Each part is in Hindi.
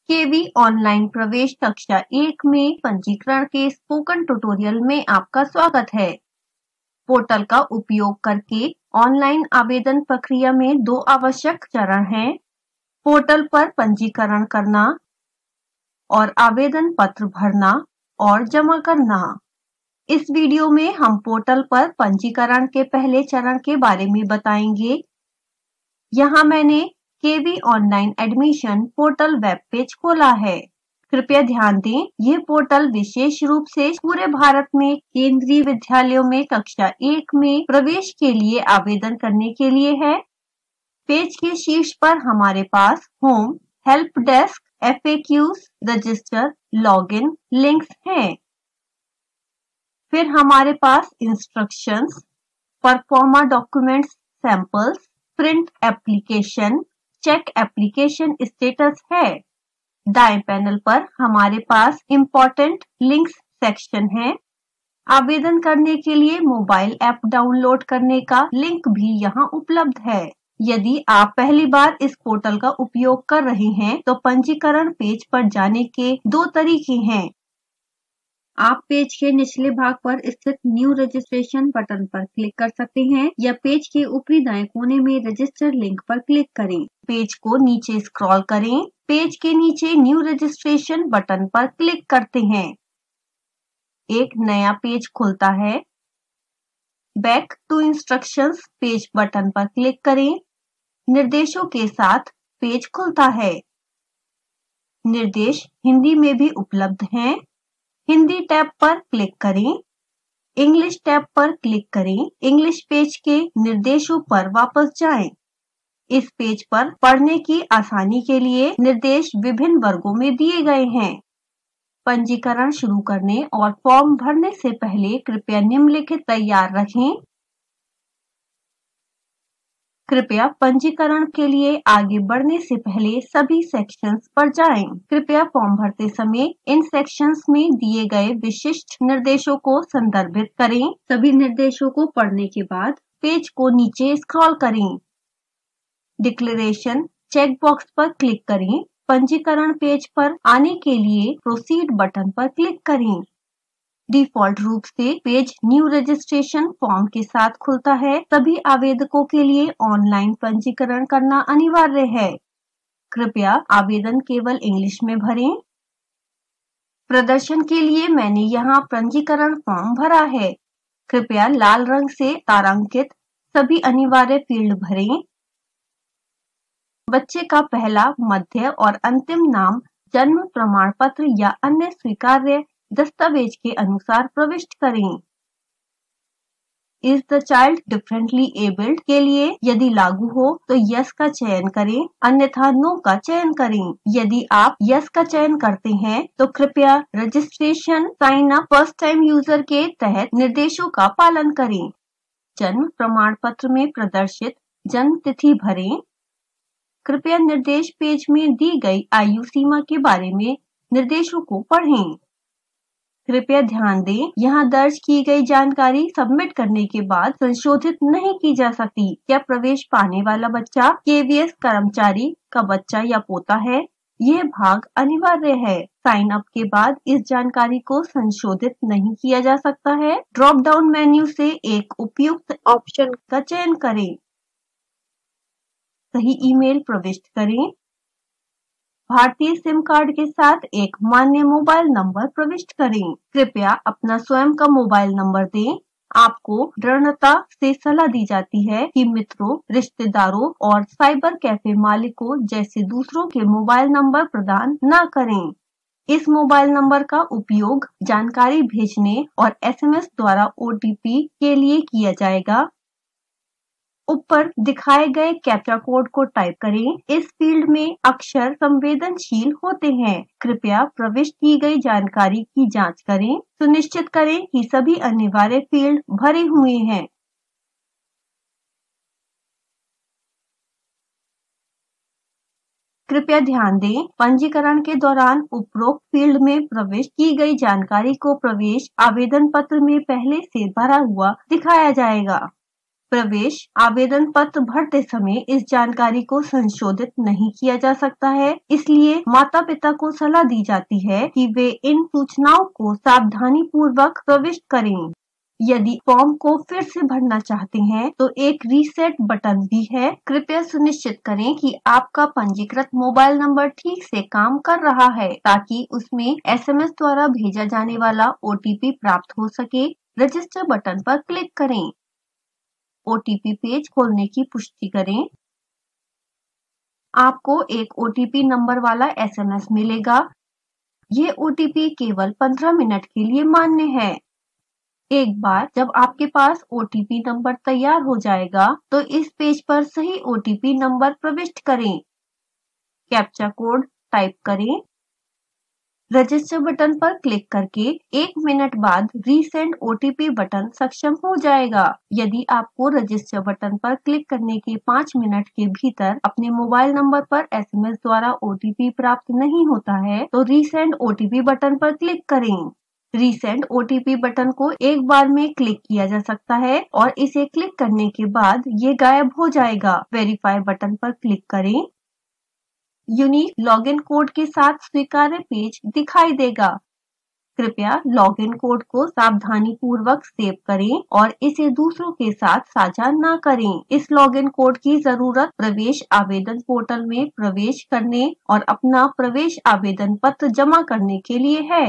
केवी ऑनलाइन प्रवेश कक्षा 1 में पंजीकरण के स्पोकन ट्यूटोरियल में आपका स्वागत है। पोर्टल का उपयोग करके ऑनलाइन आवेदन प्रक्रिया में 2 आवश्यक चरण हैं। पोर्टल पर पंजीकरण करना और आवेदन पत्र भरना और जमा करना। इस वीडियो में हम पोर्टल पर पंजीकरण के पहले चरण के बारे में बताएंगे। यहाँ मैंने KV online admission portal web page खोला है। कृपया ध्यान दें, यह पोर्टल विशेष रूप से पूरे भारत में केंद्रीय विद्यालयों में कक्षा 1 में प्रवेश के लिए आवेदन करने के लिए है। पेज के शीर्ष पर हमारे पास home, help desk, FAQs, register, login links हैं। फिर हमारे पास instructions, proforma documents samples, print application, check application status है। दाएं पैनल पर हमारे पास इम्पोर्टेंट लिंक्स सेक्शन है। आवेदन करने के लिए मोबाइल ऐप डाउनलोड करने का लिंक भी यहाँ उपलब्ध है। यदि आप पहली बार इस पोर्टल का उपयोग कर रहे हैं तो पंजीकरण पेज पर जाने के 2 तरीके हैं। आप पेज के निचले भाग पर स्थित न्यू रजिस्ट्रेशन बटन पर क्लिक कर सकते हैं या पेज के ऊपरी दाएं कोने में रजिस्टर लिंक पर क्लिक करें। पेज को नीचे स्क्रॉल करें। पेज के नीचे न्यू रजिस्ट्रेशन बटन पर क्लिक करते हैं। एक नया पेज खुलता है। Back to instructions page button पर क्लिक करें। निर्देशों के साथ पेज खुलता है। निर्देश हिंदी में भी उपलब्ध हैं। हिंदी टैब पर क्लिक करें। इंग्लिश टैब पर क्लिक करें। इंग्लिश पेज के निर्देशों पर वापस जाएं। इस पेज पर पढ़ने की आसानी के लिए निर्देश विभिन्न वर्गों में दिए गए हैं। पंजीकरण शुरू करने और फॉर्म भरने से पहले कृपया निम्नलिखित तैयार रखें। कृपया पंजीकरण के लिए आगे बढ़ने से पहले सभी सेक्शंस पर जाएं। कृपया फॉर्म भरते समय इन सेक्शंस में दिए गए विशिष्ट निर्देशों को संदर्भित करें। सभी निर्देशों को पढ़ने के बाद पेज को नीचे स्क्रॉल करें। डिक्लेरेशन चेक बॉक्स पर क्लिक करें। पंजीकरण पेज पर आने के लिए प्रोसीड बटन पर क्लिक करें। डिफ़ॉल्ट रूप से पेज न्यू रजिस्ट्रेशन फॉर्म के साथ खुलता है। सभी आवेदकों के लिए ऑनलाइन पंजीकरण करना अनिवार्य है। कृपया आवेदन केवल इंग्लिश में भरें। प्रदर्शन के लिए मैंने यहाँ पंजीकरण फॉर्म भरा है। कृपया लाल रंग से तारांकित सभी अनिवार्य फील्ड भरें। बच्चे का पहला, मध्य और अंतिम नाम जन्म प्रमाण पत्र या अन्य स्वीकार्य दस्तावेज के अनुसार प्रविष्ट करें। Is the child differently abled के लिए यदि लागू हो तो यस का चयन करें, अन्यथा नो का चयन करें। यदि आप यस का चयन करते हैं तो कृपया registration sign up first time user के तहत निर्देशों का पालन करें। जन्म प्रमाण पत्र में प्रदर्शित जन्म तिथि भरें। कृपया निर्देश पेज में दी गई आयु सीमा के बारे में निर्देशों को पढ़ें। कृपया ध्यान दें, यहाँ दर्ज की गई जानकारी सबमिट करने के बाद संशोधित नहीं की जा सकती। क्या प्रवेश पाने वाला बच्चा KVS कर्मचारी का बच्चा या पोता है? यह भाग अनिवार्य है। साइन अप के बाद इस जानकारी को संशोधित नहीं किया जा सकता है। ड्रॉप डाउन मेन्यू से एक उपयुक्त ऑप्शन का चयन करें। सही ईमेल प्रविष्ट करें। भारतीय सिम कार्ड के साथ एक मान्य मोबाइल नंबर प्रविष्ट करें। कृपया अपना स्वयं का मोबाइल नंबर दें। आपको दृढ़ता से सलाह दी जाती है कि मित्रों, रिश्तेदारों और साइबर कैफे मालिकों जैसे दूसरों के मोबाइल नंबर प्रदान न करें। इस मोबाइल नंबर का उपयोग जानकारी भेजने और SMS द्वारा OTP के लिए किया जाएगा। ऊपर दिखाए गए कैप्चा कोड को टाइप करें। इस फील्ड में अक्षर संवेदनशील होते हैं। कृपया प्रविष्ट की गई जानकारी की जांच करें। सुनिश्चित करें कि सभी अनिवार्य फील्ड भरे हुए हैं। कृपया ध्यान दें, पंजीकरण के दौरान उपरोक्त फील्ड में प्रविष्ट की गई जानकारी को प्रवेश आवेदन पत्र में पहले से भरा हुआ दिखाया जाएगा। प्रवेश आवेदन पत्र भरते समय इस जानकारी को संशोधित नहीं किया जा सकता है, इसलिए माता पिता को सलाह दी जाती है कि वे इन सूचनाओं को सावधानी पूर्वक प्रविष्ट करें। यदि फॉर्म को फिर से भरना चाहते हैं तो एक रीसेट बटन भी है। कृपया सुनिश्चित करें कि आपका पंजीकृत मोबाइल नंबर ठीक से काम कर रहा है ताकि उसमें SMS द्वारा भेजा जाने वाला OTP प्राप्त हो सके। रजिस्टर बटन पर क्लिक करें। OTP पेज खोलने की पुष्टि करें। आपको एक OTP नंबर वाला SMS मिलेगा। ये OTP केवल 15 मिनट के लिए मान्य है। एक बार जब आपके पास OTP नंबर तैयार हो जाएगा तो इस पेज पर सही OTP नंबर प्रविष्ट करें। कैप्चा कोड टाइप करें। रजिस्टर बटन पर क्लिक करके 1 मिनट बाद रीसेंड OTP बटन सक्षम हो जाएगा। यदि आपको रजिस्टर बटन पर क्लिक करने के 5 मिनट के भीतर अपने मोबाइल नंबर पर SMS द्वारा OTP प्राप्त नहीं होता है तो रीसेंड OTP बटन पर क्लिक करें। रीसेंड OTP बटन को एक बार में क्लिक किया जा सकता है और इसे क्लिक करने के बाद ये गायब हो जाएगा। वेरीफाई बटन पर क्लिक करें। यूनिक लॉगिन कोड के साथ स्वीकार्य पेज दिखाई देगा। कृपया लॉगिन कोड को सावधानी पूर्वक सेव करें और इसे दूसरों के साथ साझा न करें। इस लॉगिन कोड की जरूरत प्रवेश आवेदन पोर्टल में प्रवेश करने और अपना प्रवेश आवेदन पत्र जमा करने के लिए है।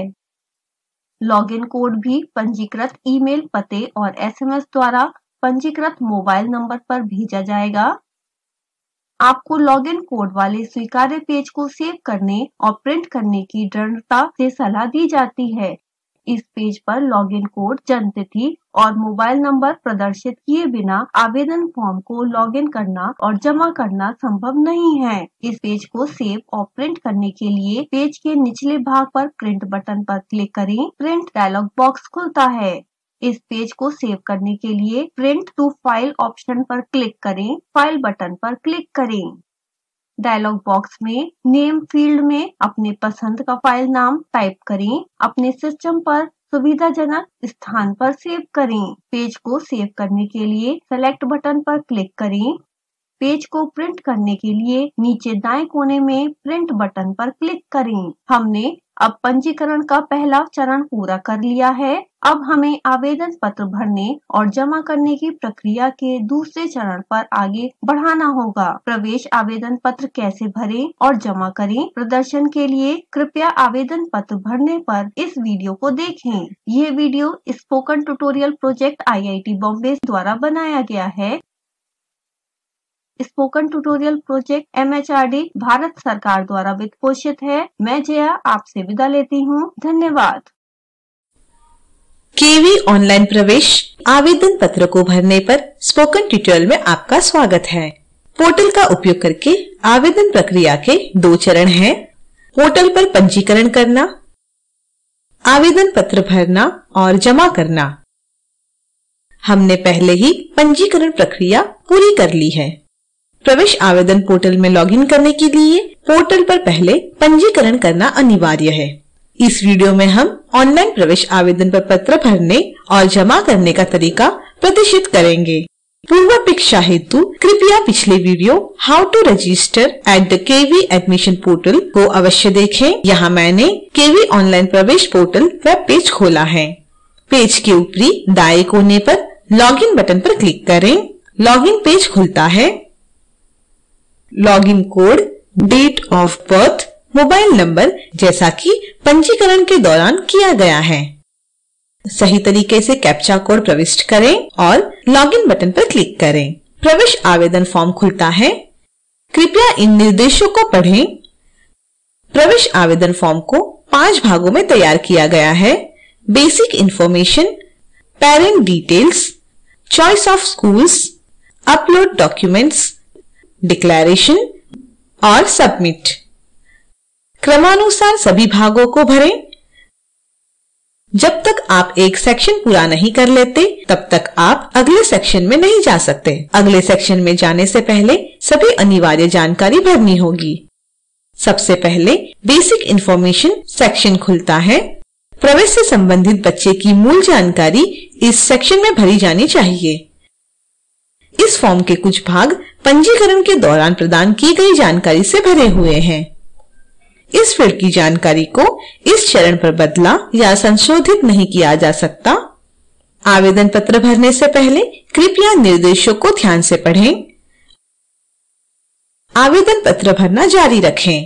लॉगिन कोड भी पंजीकृत ईमेल पते और SMS द्वारा पंजीकृत मोबाइल नंबर पर भेजा जाएगा। आपको लॉगिन कोड वाले स्वीकार्य पेज को सेव करने और प्रिंट करने की दृढ़ता से सलाह दी जाती है। इस पेज पर लॉगिन कोड, जन्मतिथि और मोबाइल नंबर प्रदर्शित किए बिना आवेदन फॉर्म को लॉगिन करना और जमा करना संभव नहीं है। इस पेज को सेव और प्रिंट करने के लिए पेज के निचले भाग पर प्रिंट बटन पर क्लिक करें। प्रिंट डायलॉग बॉक्स खुलता है। इस पेज को सेव करने के लिए प्रिंट टू फाइल ऑप्शन पर क्लिक करें। फाइल बटन पर क्लिक करें। डायलॉग बॉक्स में नेम फील्ड में अपने पसंद का फाइल नाम टाइप करें। अपने सिस्टम पर सुविधाजनक स्थान पर सेव करें। पेज को सेव करने के लिए सेलेक्ट बटन पर क्लिक करें। पेज को प्रिंट करने के लिए नीचे दाएं कोने में प्रिंट बटन पर क्लिक करें। हमने अब पंजीकरण का पहला चरण पूरा कर लिया है। अब हमें आवेदन पत्र भरने और जमा करने की प्रक्रिया के दूसरे चरण पर आगे बढ़ाना होगा। प्रवेश आवेदन पत्र कैसे भरें और जमा करें, प्रदर्शन के लिए कृपया आवेदन पत्र भरने पर इस वीडियो को देखें। यह video spoken tutorial project IIT Bombay द्वारा बनाया गया है। Spoken tutorial project MHRD Bharat सरकार द्वारा वित्त पोषित है। मैं जया आपसे विदा लेती हूँ। धन्यवाद। केवी ऑनलाइन प्रवेश आवेदन पत्र को भरने पर स्पोकन ट्यूटोरियल में आपका स्वागत है। पोर्टल का उपयोग करके आवेदन प्रक्रिया के 2 चरण हैं। पोर्टल पर पंजीकरण करना, आवेदन पत्र भरना और जमा करना। हमने पहले ही पंजीकरण प्रक्रिया पूरी कर ली है। प्रवेश आवेदन पोर्टल में लॉगिन करने के लिए पोर्टल पर पहले पंजीकरण करना अनिवार्य है। इस वीडियो में हम ऑनलाइन प्रवेश आवेदन पर पत्र भरने और जमा करने का तरीका प्रदर्शित करेंगे। पूर्वापेक्षा हेतु कृपया पिछले video how to register at the KV admission portal को अवश्य देखें। यहाँ मैंने केवी ऑनलाइन प्रवेश पोर्टल वेब पेज खोला है। पेज के ऊपरी दाएं कोने पर लॉगिन बटन पर क्लिक करें। लॉगिन पेज खुलता है। Login code, date of birth, mobile number जैसा कि पंजीकरण के दौरान किया गया है। सही तरीके से कैप्चा कोड प्रविष्ट करें और लॉगिन बटन पर क्लिक करें। प्रवेश आवेदन फॉर्म खुलता है। कृपया इन निर्देशों को पढ़ें। प्रवेश आवेदन फॉर्म को 5 भागों में तैयार किया गया है। Basic information, parent details, choice of schools, upload documents, declaration और सबमिट। क्रमानुसार सभी भागों को भरें। जब तक आप एक सेक्शन पूरा नहीं कर लेते तब तक आप अगले सेक्शन में नहीं जा सकते। अगले सेक्शन में जाने से पहले सभी अनिवार्य जानकारी भरनी होगी। सबसे पहले बेसिक इंफॉर्मेशन सेक्शन खुलता है। प्रवेश से संबंधित बच्चे की मूल जानकारी इस सेक्शन में भरी जानी चाहिए। इस फॉर्म के कुछ भाग पंजीकरण के दौरान प्रदान की गई जानकारी से भरे हुए हैं। इस फील्ड की जानकारी को इस चरण पर बदला या संशोधित नहीं किया जा सकता। आवेदन पत्र भरने से पहले कृपया निर्देशों को ध्यान से पढ़ें। आवेदन पत्र भरना जारी रखें।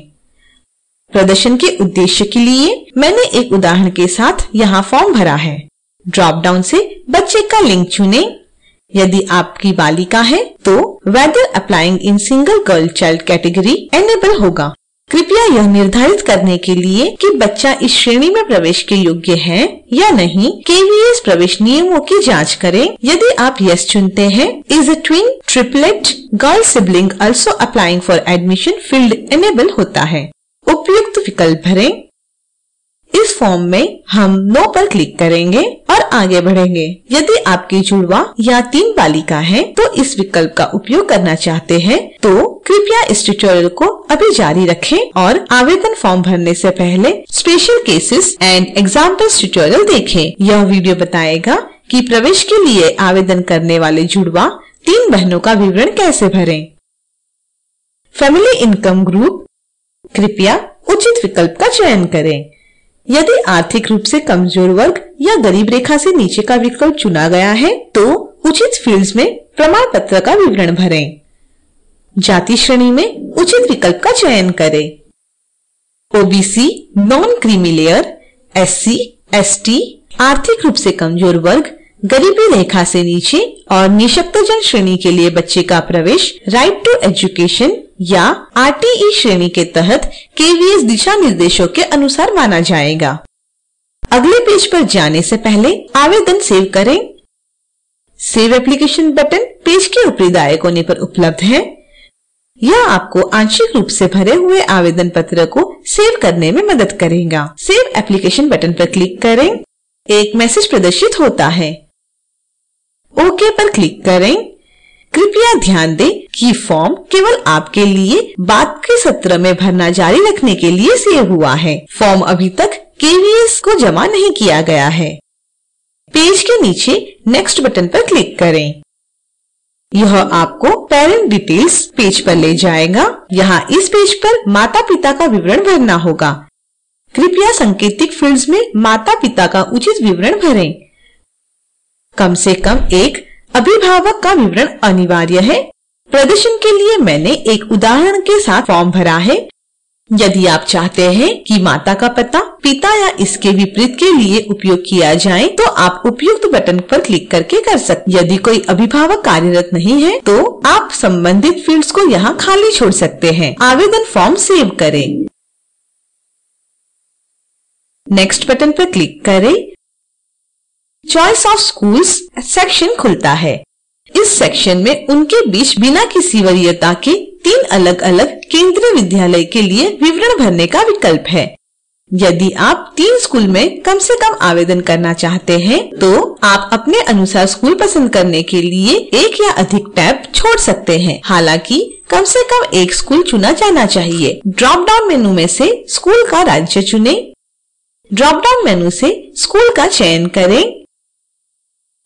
प्रदर्शन के उद्देश्य के लिए मैंने एक उदाहरण के साथ यहाँ फॉर्म भरा है। ड्रॉप डाउन से बच्चे का लिंग चुनें। यदि आपकी बालिका है तो whether applying in single girl child category enable होगा। कृपया यह निर्धारित करने के लिए कि बच्चा इस श्रेणी में प्रवेश के योग्य है या नहीं, KVS प्रवेश नियमों की जांच करें। यदि आप यस चुनते हैं, is a twin triplet girl sibling also applying for admission field enable होता है। उपयुक्त विकल्प भरें। इस फॉर्म में हम नो पर क्लिक करेंगे और आगे बढ़ेंगे। यदि आपकी जुड़वा या 3 बालिका है तो इस विकल्प का उपयोग करना चाहते हैं तो कृपया इस ट्यूटोरियल को अभी जारी रखें और आवेदन फॉर्म भरने से पहले special cases and examples tutorial देखें। यह वीडियो बताएगा कि प्रवेश के लिए आवेदन करने वाले जुड़वा 3 बहनों का विवरण कैसे भरें। फैमिली इनकम ग्रुप, कृपया उचित विकल्प का चयन करें। यदि आर्थिक रूप से कमजोर वर्ग या गरीब रेखा से नीचे का विकल्प चुना गया है तो उचित फील्ड्स में प्रमाण पत्र का विवरण भरें। जाति श्रेणी में उचित विकल्प का चयन करें। OBC, non creamy layer, SC, ST, आर्थिक रूप से कमजोर वर्ग, गरीबी रेखा से नीचे और निःशक्तजन श्रेणी के लिए बच्चे का प्रवेश राइट टू एजुकेशन या RTE श्रेणी के तहत KVS दिशा निर्देशों के अनुसार माना जाएगा। अगले पेज पर जाने से पहले आवेदन सेव करें। सेव एप्लीकेशन बटन पेज के ऊपरी दाएं कोने पर उपलब्ध है। यह आपको आंशिक रूप से भरे हुए आवेदन पत्र को सेव करने में मदद करेगा। सेव एप्लीकेशन बटन पर क्लिक करें। एक मैसेज प्रदर्शित होता है। ओके पर क्लिक करें। कृपया ध्यान दें कि फॉर्म केवल आपके लिए बाद के सत्र में भरना जारी रखने के लिए सेव हुआ है। फॉर्म अभी तक KVS को जमा नहीं किया गया है। पेज के नीचे नेक्स्ट बटन पर क्लिक करें। यह आपको पेरेंट डिटेल्स पेज पर ले जाएगा। यहाँ इस पेज पर माता पिता का विवरण भरना होगा। कृपया सांकेतिक फील्ड्स में माता पिता का उचित विवरण भरें। कम से कम एक अभिभावक का विवरण अनिवार्य है। प्रदर्शन के लिए मैंने एक उदाहरण के साथ फॉर्म भरा है। यदि आप चाहते हैं कि माता का पता पिता या इसके विपरीत के लिए उपयोग किया जाए तो आप उपयुक्त बटन पर क्लिक करके कर सकते। यदि कोई अभिभावक कार्यरत नहीं है तो आप संबंधित फील्ड्स को यहाँ खाली छोड़ सकते हैं। आवेदन फॉर्म सेव करें। नेक्स्ट बटन पर क्लिक करें। चॉइस ऑफ स्कूल्स सेक्शन खुलता है। इस सेक्शन में उनके बीच बिना किसी वरीयता के 3 अलग अलग केंद्रीय विद्यालय के लिए विवरण भरने का विकल्प है। यदि आप 3 स्कूल में कम से कम आवेदन करना चाहते हैं तो आप अपने अनुसार स्कूल पसंद करने के लिए एक या अधिक टैब छोड़ सकते हैं। हालांकि कम से कम एक स्कूल चुना जाना चाहिए। ड्रॉप डाउन मेनू में से स्कूल का राज्य चुनें। ड्रॉप डाउन मेनू से स्कूल का चयन करें।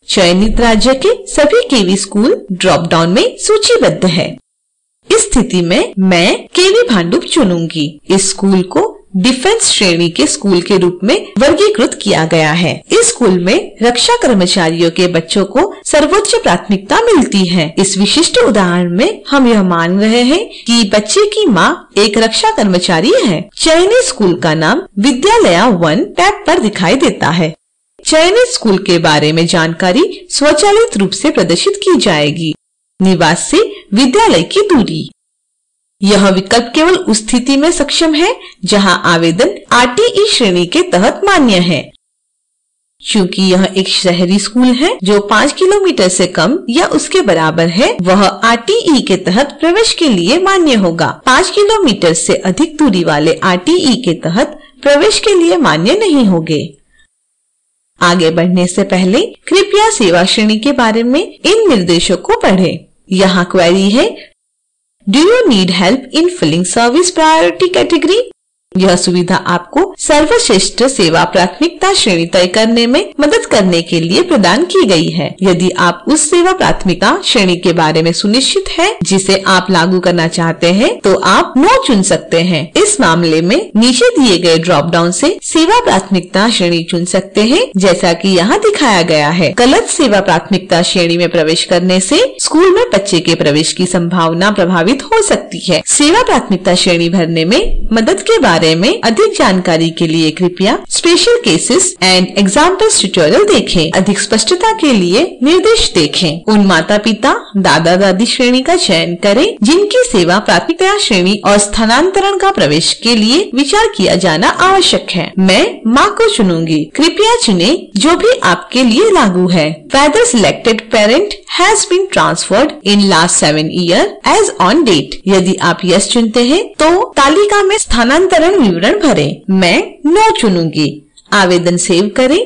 चयनित राज्य के सभी KV स्कूल ड्रॉप डाउन में सूचीबद्ध है। इस स्थिति में मैं KV भांडुप चुनूंगी। इस स्कूल को डिफेंस श्रेणी के स्कूल के रूप में वर्गीकृत किया गया है। इस स्कूल में रक्षा कर्मचारियों के बच्चों को सर्वोच्च प्राथमिकता मिलती है। इस विशिष्ट उदाहरण में हम यह मान रहे हैं कि बच्चे की माँ एक रक्षा कर्मचारी है। चयनित स्कूल का नाम विद्यालया 1 टैब पर दिखाई देता है। चयनित स्कूल के बारे में जानकारी स्वचालित रूप से प्रदर्शित की जाएगी। निवास से विद्यालय की दूरी। यह विकल्प केवल उस स्थिति में सक्षम है जहां आवेदन RTE श्रेणी के तहत मान्य है। चूंकि यह एक शहरी स्कूल है जो 5 किलोमीटर से कम या उसके बराबर है, वह RTE के तहत प्रवेश के लिए मान्य होगा। 5 किलोमीटर से अधिक दूरी वाले RTE के तहत प्रवेश के लिए मान्य नहीं होंगे। आगे बढ़ने से पहले कृपया सेवा श्रेणी के बारे में इन निर्देशों को पढ़ें। यहाँ क्वेरी है, do you need help in filling service priority category? यह सुविधा आपको सर्वश्रेष्ठ सेवा प्राथमिकता श्रेणी तय करने में मदद करने के लिए प्रदान की गई है। यदि आप उस सेवा प्राथमिकता श्रेणी के बारे में सुनिश्चित हैं जिसे आप लागू करना चाहते हैं, तो आप नो चुन सकते हैं। इस मामले में नीचे दिए गए ड्रॉप डाउन से सेवा प्राथमिकता श्रेणी चुन सकते हैं, जैसा कि यहाँ दिखाया गया है। गलत सेवा प्राथमिकता श्रेणी में प्रवेश करने से स्कूल में बच्चे के प्रवेश की संभावना प्रभावित हो सकती है। सेवा प्राथमिकता श्रेणी भरने में मदद के बारे में अधिक जानकारी के लिए कृपया special cases and examples tutorial देखें। अधिक स्पष्टता के लिए निर्देश देखें। उन माता पिता दादा दादी श्रेणी का चयन करें जिनकी सेवा प्राथमिकता श्रेणी और स्थानांतरण का प्रवेश के लिए विचार किया जाना आवश्यक है। मैं माँ को चुनूंगी। कृपया चुने जो भी आपके लिए लागू है। Whether selected parent has been transferred in last 7 years as on date। यदि आप यस चुनते हैं तो तालिका में स्थानांतरण विवरण भरें। मैं नो चुनूंगी। आवेदन सेव करें।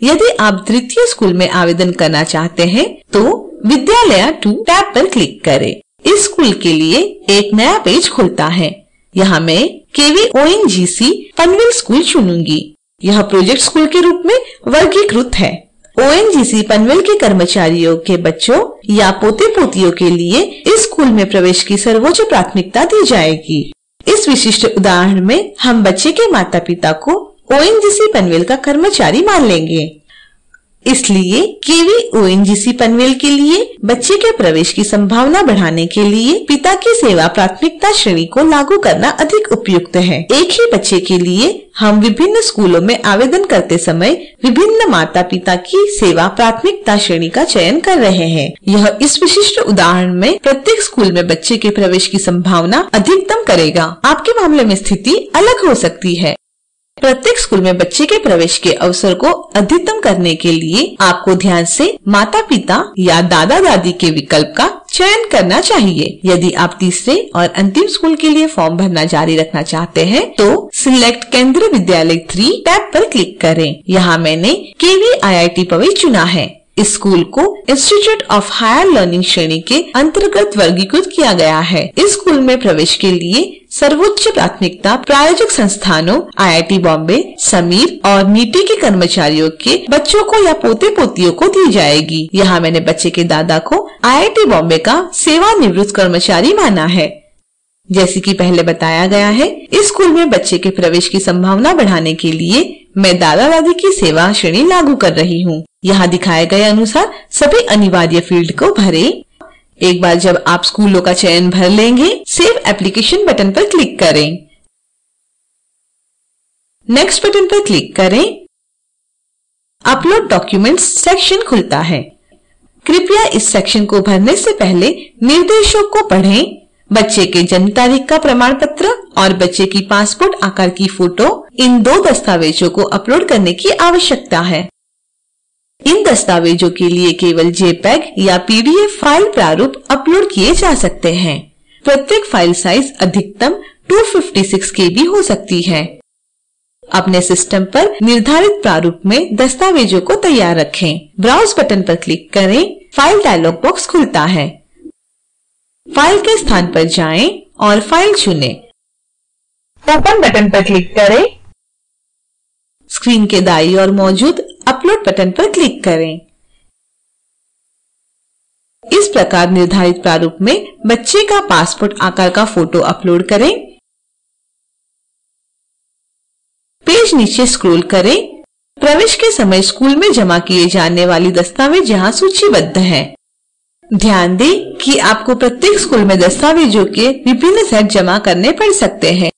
यदि आप द्वितीय स्कूल में आवेदन करना चाहते हैं तो विद्यालय 2 टैब पर क्लिक करें। इस स्कूल के लिए एक नया पेज खुलता है। यहाँ मैं KVONGC पनवेल स्कूल चुनूंगी। यह प्रोजेक्ट स्कूल के रूप में वर्गीकृत है। ONGC पनवेल के कर्मचारियों के बच्चों या पोते पोतियों के लिए इस स्कूल में प्रवेश की सर्वोच्च प्राथमिकता दी जाएगी। इस विशिष्ट उदाहरण में हम बच्चे के माता पिता को ONGC पनवेल का कर्मचारी मान लेंगे। इसलिए KVONGC पनवेल के लिए बच्चे के प्रवेश की संभावना बढ़ाने के लिए पिता की सेवा प्राथमिकता श्रेणी को लागू करना अधिक उपयुक्त है। एक ही बच्चे के लिए हम विभिन्न स्कूलों में आवेदन करते समय विभिन्न माता पिता की सेवा प्राथमिकता श्रेणी का चयन कर रहे हैं। यह इस विशिष्ट उदाहरण में प्रत्येक स्कूल में बच्चे के प्रवेश की संभावना अधिकतम करेगा। आपके मामले में स्थिति अलग हो सकती है। प्रत्येक स्कूल में बच्चे के प्रवेश के अवसर को अधिकतम करने के लिए आपको ध्यान से माता पिता या दादा दादी के विकल्प का चयन करना चाहिए। यदि आप तीसरे और अंतिम स्कूल के लिए फॉर्म भरना जारी रखना चाहते हैं तो सिलेक्ट केंद्रीय विद्यालय 3 टैब पर क्लिक करें। यहाँ मैंने KVIIT पवई चुना है। इस स्कूल को इंस्टीट्यूट ऑफ हायर लर्निंग श्रेणी के अंतर्गत वर्गीकृत किया गया है। इस स्कूल में प्रवेश के लिए सर्वोच्च प्राथमिकता प्रायोजक संस्थानों IIT बॉम्बे, समीर और नीति के कर्मचारियों के बच्चों को या पोते पोतियों को दी जाएगी। यहाँ मैंने बच्चे के दादा को IIT बॉम्बे का सेवानिवृत्त कर्मचारी माना है। जैसे कि पहले बताया गया है, इस स्कूल में बच्चे के प्रवेश की संभावना बढ़ाने के लिए मैं दादा दादी की सेवा श्रेणी लागू कर रही हूँ। यहाँ दिखाए गए अनुसार सभी अनिवार्य फील्ड को भरें। एक बार जब आप स्कूलों का चयन भर लेंगे, सेव एप्लीकेशन बटन पर क्लिक करें। नेक्स्ट बटन पर क्लिक करें। अपलोड डॉक्यूमेंट्स सेक्शन खुलता है। कृपया इस सेक्शन को भरने से पहले निर्देशों को पढ़ें। बच्चे के जन्म तारीख का प्रमाण पत्र और बच्चे की पासपोर्ट आकार की फोटो, इन 2 दस्तावेजों को अपलोड करने की आवश्यकता है। इन दस्तावेजों के लिए केवल JPEG या PDF फाइल प्रारूप अपलोड किए जा सकते हैं। प्रत्येक फाइल साइज अधिकतम 256 KB हो सकती है। अपने सिस्टम पर निर्धारित प्रारूप में दस्तावेजों को तैयार रखें। ब्राउज बटन पर क्लिक करें। फाइल डायलॉग बॉक्स खुलता है। फाइल के स्थान पर जाएं और फाइल चुनें। ओपन बटन पर क्लिक करें। स्क्रीन के दाईं ओर मौजूद अपलोड बटन पर क्लिक करें। इस प्रकार निर्धारित प्रारूप में बच्चे का पासपोर्ट आकार का फोटो अपलोड करें। पेज नीचे स्क्रॉल करें। प्रवेश के समय स्कूल में जमा किए जाने वाली दस्तावेज यहाँ सूचीबद्ध हैं। ध्यान दें कि आपको प्रत्येक स्कूल में दस्तावेजों के विभिन्न सेट जमा करने पड़ सकते हैं।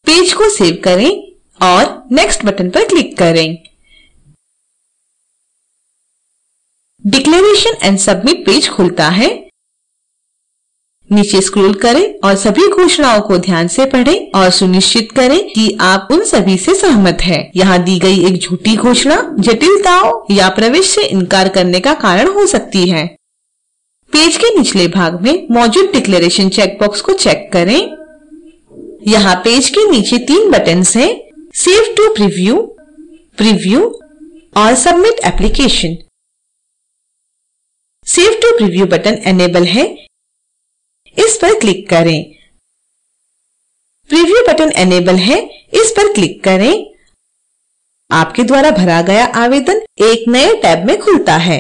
पेज को सेव करें और नेक्स्ट बटन पर क्लिक करें। डिक्लेरेशन एंड सबमिट पेज खुलता है। नीचे स्क्रॉल करें और सभी घोषणाओं को ध्यान से पढ़ें और सुनिश्चित करें कि आप उन सभी से सहमत हैं। यहाँ दी गई एक झूठी घोषणा जटिलताओं या प्रवेश से इनकार करने का कारण हो सकती है। पेज के निचले भाग में मौजूद डिक्लेरेशन चेकबॉक्स को चेक करें। यहाँ पेज के नीचे 3 बटन्स हैं, सेव टू प्रीव्यू, प्रीव्यू और submit application. Save to preview button enable है, इस पर क्लिक करें। प्रीव्यू बटन एनेबल है, इस पर क्लिक करें। आपके द्वारा भरा गया आवेदन एक नए टैब में खुलता है।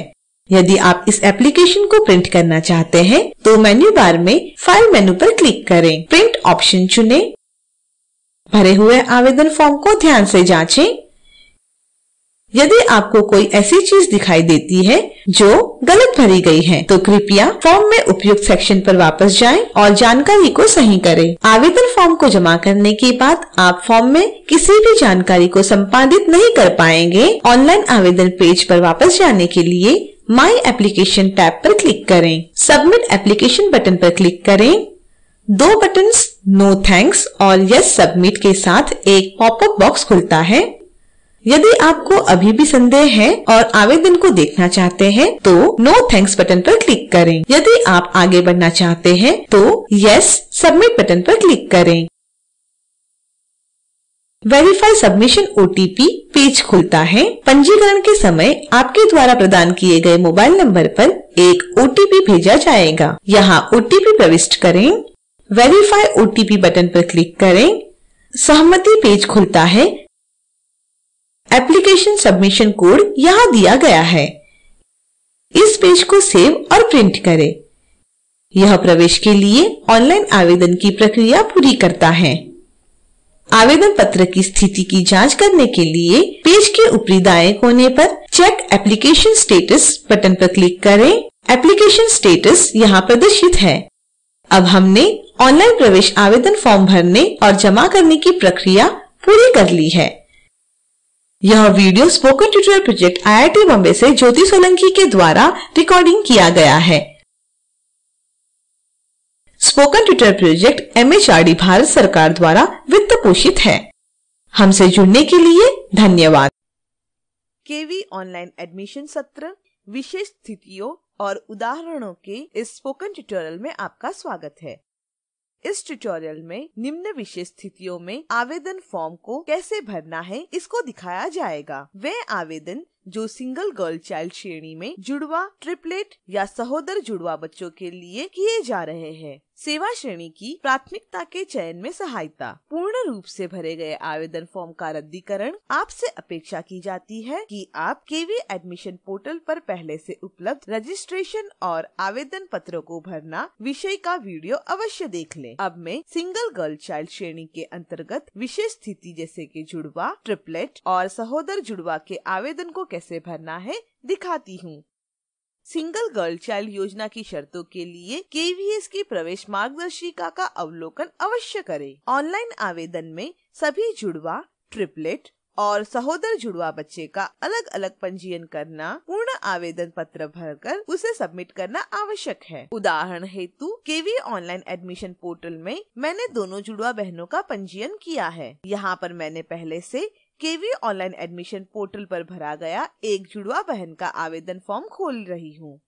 यदि आप इस एप्लीकेशन को प्रिंट करना चाहते हैं तो मेन्यू बार में फाइल मेनू पर क्लिक करें, प्रिंट ऑप्शन चुनें। भरे हुए आवेदन फॉर्म को ध्यान से जांचें। यदि आपको कोई ऐसी चीज दिखाई देती है जो गलत भरी गई है तो कृपया फॉर्म में उपयुक्त सेक्शन पर वापस जाएं और जानकारी को सही करें। आवेदन फॉर्म को जमा करने के बाद आप फॉर्म में किसी भी जानकारी को संपादित नहीं कर पाएंगे। ऑनलाइन आवेदन पेज पर वापस जाने के लिए माई एप्लीकेशन टैब पर क्लिक करें। सबमिट एप्लीकेशन बटन पर क्लिक करें। दो बटन्स नो थैंक्स और यस सबमिट के साथ एक पॉपअप बॉक्स खुलता है। यदि आपको अभी भी संदेह है और आवेदन को देखना चाहते हैं तो नो थैंक्स बटन पर क्लिक करें। यदि आप आगे बढ़ना चाहते हैं तो यस सबमिट बटन पर क्लिक करें। वेरीफाई सबमिशन ओटीपी पेज खुलता है। पंजीकरण के समय आपके द्वारा प्रदान किए गए मोबाइल नंबर पर एक ओटीपी भेजा जाएगा। यहाँ ओटीपी प्रविष्ट करें। वेरीफाई ओटीपी बटन पर क्लिक करें। सहमति पेज खुलता है। एप्लीकेशन सबमिशन कोड यहाँ दिया गया है। इस पेज को सेव और प्रिंट करें। यह प्रवेश के लिए ऑनलाइन आवेदन की प्रक्रिया पूरी करता है। आवेदन पत्र की स्थिति की जांच करने के लिए पेज के ऊपरी दाएं कोने पर चेक एप्लीकेशन स्टेटस बटन पर क्लिक करें। एप्लीकेशन स्टेटस यहाँ प्रदर्शित है। अब हमने ऑनलाइन प्रवेश आवेदन फॉर्म भरने और जमा करने की प्रक्रिया पूरी कर ली है। यह video spoken tutorial project IIT Bombay से ज्योति सोलंकी के द्वारा रिकॉर्डिंग किया गया है। Spoken tutorial project MHRD Bharat सरकार द्वारा वित्त पोषित है। हमसे जुड़ने के लिए धन्यवाद। केवी ऑनलाइन एडमिशन सत्र विशेष स्थितियों और उदाहरणों के इस स्पोकन ट्यूटोरियल में आपका स्वागत है। इस ट्यूटोरियल में निम्न विशेष स्थितियों में आवेदन फॉर्म को कैसे भरना है इसको दिखाया जाएगा। वे आवेदन जो सिंगल गर्ल चाइल्ड श्रेणी में जुड़वा, ट्रिपलेट या सहोदर जुड़वा बच्चों के लिए किए जा रहे हैं। सेवा श्रेणी की प्राथमिकता के चयन में सहायता। पूर्ण रूप से भरे गए आवेदन फॉर्म का रद्दीकरण। आपसे अपेक्षा की जाती है कि आप केवी एडमिशन पोर्टल पर पहले से उपलब्ध रजिस्ट्रेशन और आवेदन पत्रों को भरना विषय का वीडियो अवश्य देख लें। अब मैं सिंगल गर्ल चाइल्ड श्रेणी के अंतर्गत विशेष स्थिति जैसे कि जुड़वा, ट्रिपलेट और सहोदर जुड़वा के आवेदन को कैसे भरना है दिखाती हूँ। सिंगल गर्ल चाइल्ड योजना की शर्तों के लिए KVS की प्रवेश मार्गदर्शिका का अवलोकन अवश्य करें। ऑनलाइन आवेदन में सभी जुड़वा, ट्रिपलेट और सहोदर जुड़वा बच्चे का अलग अलग पंजीयन करना, पूर्ण आवेदन पत्र भरकर उसे सबमिट करना आवश्यक है। उदाहरण हेतु केवी ऑनलाइन एडमिशन पोर्टल में मैंने दोनों जुड़वा बहनों का पंजीयन किया है। यहाँ पर मैंने पहले से केवी ऑनलाइन एडमिशन पोर्टल पर भरा गया एक जुड़वा बहन का आवेदन फॉर्म खोल रही हूँ।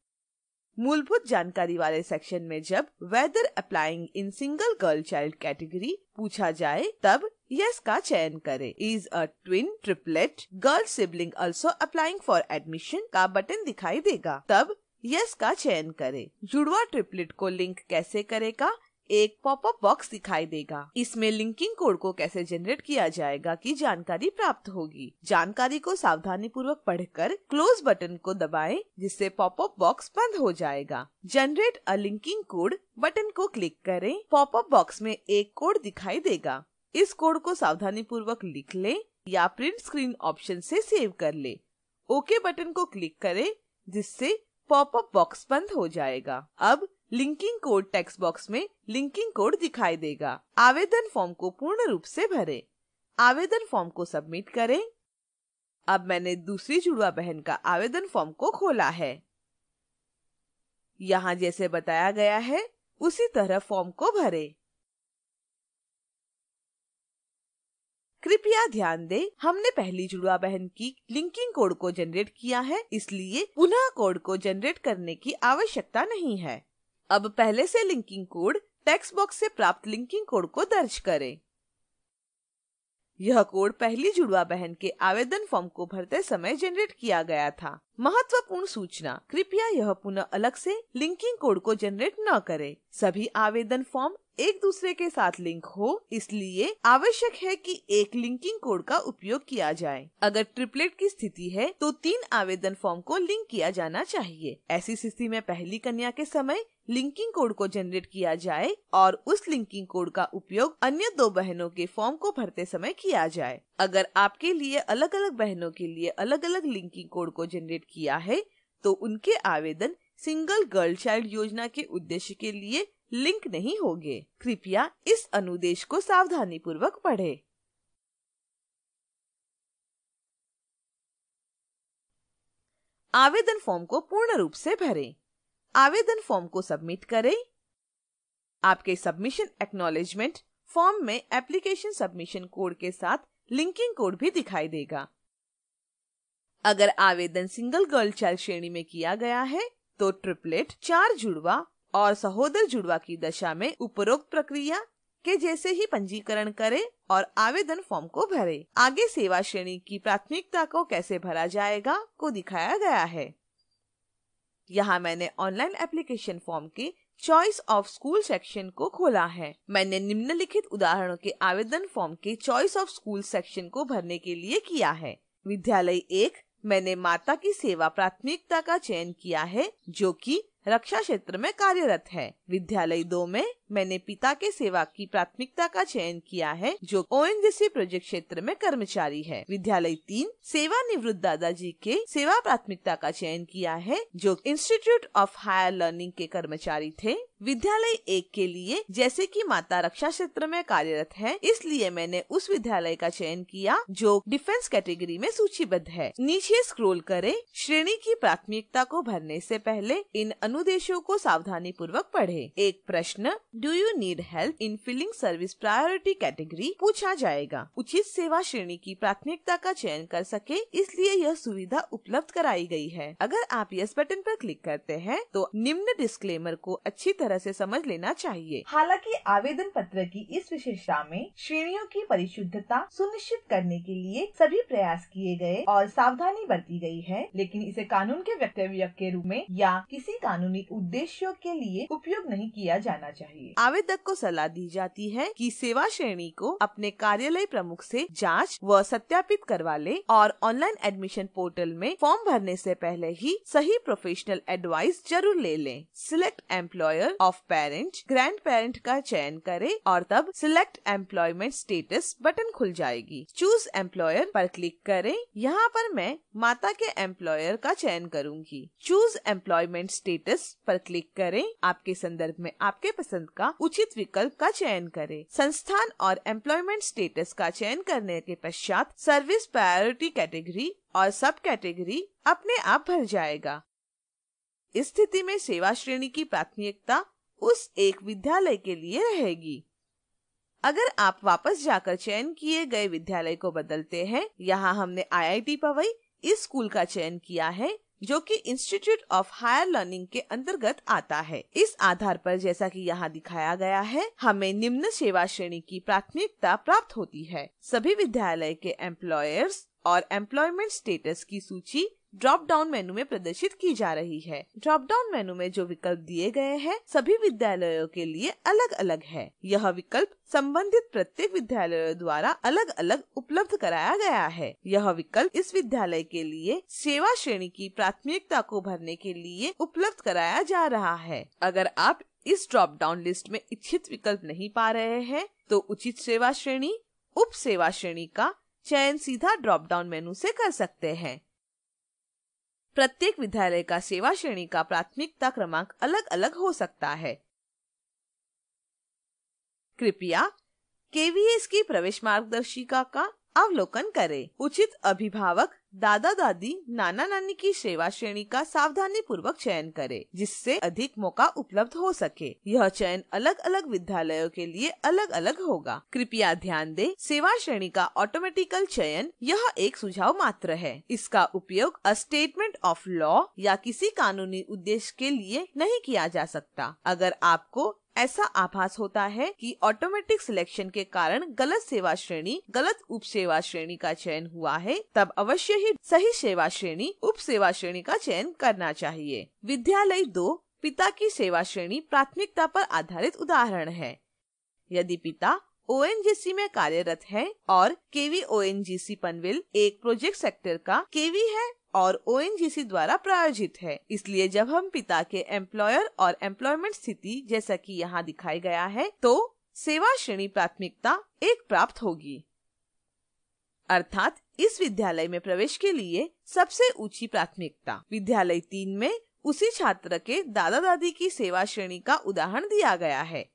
मूलभूत जानकारी वाले सेक्शन में जब whether applying in single girl child category पूछा जाए तब यस का चयन करें। Is a twin, triplet, girl sibling also applying for admission का बटन दिखाई देगा, तब यस का चयन करें। जुड़वा ट्रिपलेट को लिंक कैसे करेगा, एक पॉपअप बॉक्स दिखाई देगा। इसमें लिंकिंग कोड को कैसे जनरेट किया जाएगा की जानकारी प्राप्त होगी। जानकारी को सावधानी पूर्वक पढ़कर क्लोज बटन को दबाएं, जिससे पॉपअप बॉक्स बंद हो जाएगा। Generate a linking code button को क्लिक करें। पॉपअप बॉक्स में एक कोड दिखाई देगा। इस कोड को सावधानी पूर्वक लिख लें या प्रिंट स्क्रीन ऑप्शन से सेव कर ले। ओके बटन को क्लिक करें, जिससे पॉपअप बॉक्स बंद हो जाएगा। अब लिंकिंग कोड टेक्स्ट बॉक्स में लिंकिंग कोड दिखाई देगा। आवेदन फॉर्म को पूर्ण रूप से भरें। आवेदन फॉर्म को सबमिट करें। अब मैंने दूसरी जुड़वा बहन का आवेदन फॉर्म को खोला है। यहाँ जैसे बताया गया है उसी तरह फॉर्म को भरें। कृपया ध्यान दें, हमने पहली जुड़वा बहन की लिंकिंग कोड को जनरेट किया है, इसलिए पुनः कोड को जनरेट करने की आवश्यकता नहीं है। अब पहले से लिंकिंग कोड टेक्स्ट बॉक्स से प्राप्त लिंकिंग कोड को दर्ज करें। यह कोड पहली जुड़वा बहन के आवेदन फॉर्म को भरते समय जनरेट किया गया था। महत्वपूर्ण सूचना, कृपया यह पुनः अलग से लिंकिंग कोड को जनरेट न करें। सभी आवेदन फॉर्म एक दूसरे के साथ लिंक हो, इसलिए आवश्यक है कि एक लिंकिंग कोड का उपयोग किया जाए। अगर ट्रिपलेट की स्थिति है तो 3 आवेदन फॉर्म को लिंक किया जाना चाहिए। ऐसी स्थिति में पहली कन्या के समय लिंकिंग कोड को जनरेट किया जाए और उस लिंकिंग कोड का उपयोग अन्य 2 बहनों के फॉर्म को भरते समय किया जाए। अगर आपके लिए अलग-अलग बहनों के लिए अलग-अलग लिंकिंग कोड को जनरेट किया है तो उनके आवेदन सिंगल गर्ल चाइल्ड योजना के उद्देश्य के लिए लिंक नहीं होंगे। कृपया इस अनुदेश को सावधानीपूर्वक पढ़ें। आवेदन फॉर्म को पूर्ण रूप से भरें। आवेदन फॉर्म को सबमिट करें। आपके सबमिशन एक्नॉलेजमेंट फॉर्म में एप्लीकेशन सबमिशन कोड के साथ लिंकिंग कोड भी दिखाई देगा। अगर आवेदन सिंगल गर्ल चाइल्ड श्रेणी में किया गया है तो ट्रिपलेट, 4 जुड़वा और सहोदर जुड़वा की दशा में उपरोक्त प्रक्रिया के जैसे ही पंजीकरण करें और आवेदन फॉर्म को भरें। आगे सेवा श्रेणी की प्राथमिकता को कैसे भरा जाएगा को दिखाया गया है। यहाँ मैंने ऑनलाइन एप्लीकेशन फॉर्म के चॉइस ऑफ स्कूल सेक्शन को खोला है। मैंने निम्नलिखित उदाहरणों के आवेदन फॉर्म के चॉइस ऑफ स्कूल सेक्शन को भरने के लिए किया है। विद्यालय 1, मैंने माता की सेवा प्राथमिकता का चयन किया है जो कि रक्षा क्षेत्र में कार्यरत है। विद्यालय 2 में मैंने पिता के सेवा की प्राथमिकता का चयन किया है जो ओएनजीसी प्रोजेक्ट क्षेत्र में कर्मचारी है। विद्यालय 3, सेवानिवृत्त दादाजी के सेवा प्राथमिकता का चयन किया है जो इंस्टीट्यूट ऑफ हायर लर्निंग के कर्मचारी थे। विद्यालय 1 के लिए जैसे कि माता रक्षा क्षेत्र में कार्यरत है, इसलिए मैंने उस विद्यालय का चयन किया जो डिफेंस कैटेगरी में सूचीबद्ध है। नीचे स्क्रॉल करें। श्रेणी की प्राथमिकता को भरने से पहले इन अनुदेशों को सावधानी पूर्वक पढ़ें। एक प्रश्न, do you need help in filling service priority category पूछा जाएगा। उचित सेवा श्रेणी की प्राथमिकता का चयन कर सके, इसलिए यह सुविधा उपलब्ध कराई गई है। अगर आप यस बटन पर क्लिक करते हैं तो निम्न डिस्क्लेमर को अच्छी तरह से समझ लेना चाहिए। हालांकि आवेदन पत्र की इस विशेषता में श्रेणियों की परिशुद्धता सुनिश्चित करने के लिए सभी प्रयास किए गए और सावधानी बरती गई है, लेकिन इसे कानून के वक्तव्य के रूप में या किसी कानूनी उद्देश्यों के लिए उपयोग नहीं किया जाना चाहिए। आवेदक को सलाह दी जाती है कि सेवा श्रेणी को अपने कार्यालय प्रमुख से जांच व सत्यापित करवा ले और ऑनलाइन एडमिशन पोर्टल में फॉर्म भरने से पहले ही सही प्रोफेशनल एडवाइस जरूर ले लें। Select employer of parent, grand parent का चयन करें और तब सिलेक्ट एम्प्लॉयमेंट स्टेटस बटन खुल जाएगी। चूज एम्प्लॉयर पर क्लिक करें। यहाँ पर मैं माता के एम्प्लॉयर का चयन करूंगी। चूज एम्प्लॉयमेंट स्टेटस पर क्लिक करें। आपके संदर्भ में आपके पसंद का उचित विकल्प का चयन करें। संस्थान और एम्प्लॉयमेंट स्टेटस का चयन करने के पश्चात सर्विस प्रायोरिटी कैटेगरी और सब कैटेगरी अपने आप भर जाएगा। इस स्थिति में सेवा श्रेणी की प्राथमिकता उस एक विद्यालय के लिए रहेगी। अगर आप वापस जाकर चयन किए गए विद्यालय को बदलते हैं, यहाँ हमने IIT पवई इस स्कूल का चयन किया है जो कि इंस्टीट्यूट ऑफ हायर लर्निंग के अंतर्गत आता है। इस आधार पर जैसा कि यहाँ दिखाया गया है, हमें निम्न सेवा श्रेणी की प्राथमिकता प्राप्त होती है। सभी विद्यालय के एम्प्लॉयर्स और एम्प्लॉयमेंट स्टेटस की सूची ड्रॉप डाउन मेनू में प्रदर्शित की जा रही है। ड्रॉप डाउन मेनू में जो विकल्प दिए गए हैं सभी विद्यालयों के लिए अलग अलग है। यह विकल्प संबंधित प्रत्येक विद्यालयों द्वारा अलग अलग उपलब्ध कराया गया है। यह विकल्प इस विद्यालय के लिए सेवा श्रेणी की प्राथमिकता को भरने के लिए उपलब्ध कराया जा रहा है। अगर आप इस ड्रॉप डाउन लिस्ट में इच्छित विकल्प नहीं पा रहे हैं तो उचित सेवा श्रेणी, उप सेवा श्रेणी का चयन सीधा ड्रॉप डाउन मेनू से कर सकते हैं। प्रत्येक विद्यालय का सेवा श्रेणी का प्राथमिकता क्रमांक अलग अलग हो सकता है। कृपया KVS की प्रवेश मार्गदर्शिका का अवलोकन करें। उचित अभिभावक दादा दादी नाना नानी की सेवा श्रेणी का सावधानी पूर्वक चयन करें जिससे अधिक मौका उपलब्ध हो सके। यह चयन अलग अलग विद्यालयों के लिए अलग अलग होगा। कृपया ध्यान दें, सेवा श्रेणी का ऑटोमेटिकल चयन यह एक सुझाव मात्र है। इसका उपयोग अ स्टेटमेंट ऑफ लॉ या किसी कानूनी उद्देश्य के लिए नहीं किया जा सकता। अगर आपको ऐसा आभास होता है कि ऑटोमेटिक सिलेक्शन के कारण गलत सेवा श्रेणी, गलत उप सेवा श्रेणी का चयन हुआ है, तब अवश्य ही सही सेवा श्रेणी, उप सेवा श्रेणी का चयन करना चाहिए। विद्यालय 2 पिता की सेवा श्रेणी प्राथमिकता पर आधारित उदाहरण है। यदि पिता ONGC में कार्यरत है और KVONGC पनवेल एक प्रोजेक्ट सेक्टर का KV है और ONGC द्वारा प्रायोजित है। इसलिए जब हम पिता के एम्प्लॉयर और एम्प्लॉयमेंट स्थिति जैसा कि यहाँ दिखाया गया है तो सेवा श्रेणी प्राथमिकता 1 प्राप्त होगी। अर्थात इस विद्यालय में प्रवेश के लिए सबसे ऊंची प्राथमिकता। विद्यालय 3 में उसी छात्र के दादा दादी की सेवा श्रेणी का उदाहरण दिया गया है।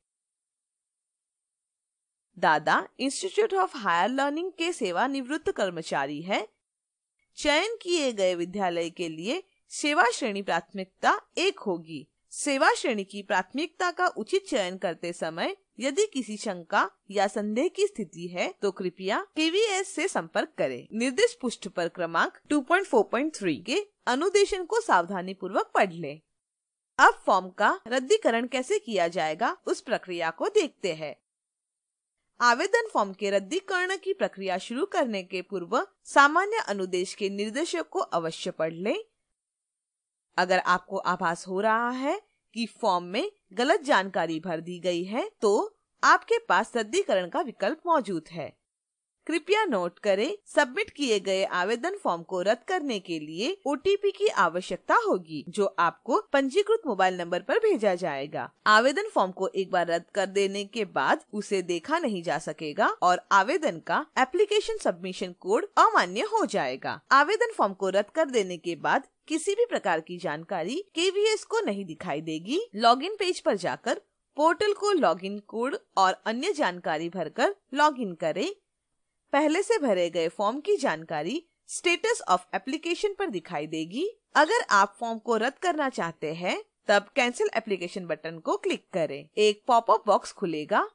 दादा इंस्टीट्यूट ऑफ हायर लर्निंग के सेवानिवृत्त कर्मचारी है। चयन किए गए विद्यालय के लिए सेवा श्रेणी प्राथमिकता 1 होगी। सेवा श्रेणी की प्राथमिकता का उचित चयन करते समय यदि किसी शंका या संदेह की स्थिति है तो कृपया KVS से संपर्क करें। निर्दिष्ट पृष्ठ पर क्रमांक 2.4.3 के अनुदेशन को सावधानी पूर्वक पढ़ लें। अब फॉर्म का रद्दीकरण कैसे किया जाएगा उस प्रक्रिया को देखते हैं। आवेदन फॉर्म के रद्दीकरण की प्रक्रिया शुरू करने के पूर्व सामान्य अनुदेश के निर्देशों को अवश्य पढ़ लें। अगर आपको आभास हो रहा है कि फॉर्म में गलत जानकारी भर दी गई है तो आपके पास रद्दीकरण का विकल्प मौजूद है। कृपया नोट करें, सबमिट किए गए आवेदन फॉर्म को रद्द करने के लिए OTP की आवश्यकता होगी जो आपको पंजीकृत मोबाइल नंबर पर भेजा जाएगा। आवेदन फॉर्म को एक बार रद्द कर देने के बाद उसे देखा नहीं जा सकेगा और आवेदन का एप्लीकेशन सबमिशन कोड अमान्य हो जाएगा। आवेदन फॉर्म को रद्द कर देने के बाद किसी भी प्रकार की जानकारी KVS को नहीं दिखाई देगी। लॉगिन पेज पर जाकर पोर्टल को लॉगिन कोड और अन्य जानकारी भरकर लॉगिन करें। पहले से भरे गए फॉर्म की जानकारी स्टेटस ऑफ एप्लीकेशन पर दिखाई देगी। अगर आप फॉर्म को रद्द करना चाहते हैं तब कैंसिल एप्लीकेशन बटन को क्लिक करें। एक पॉपअप बॉक्स खुलेगा।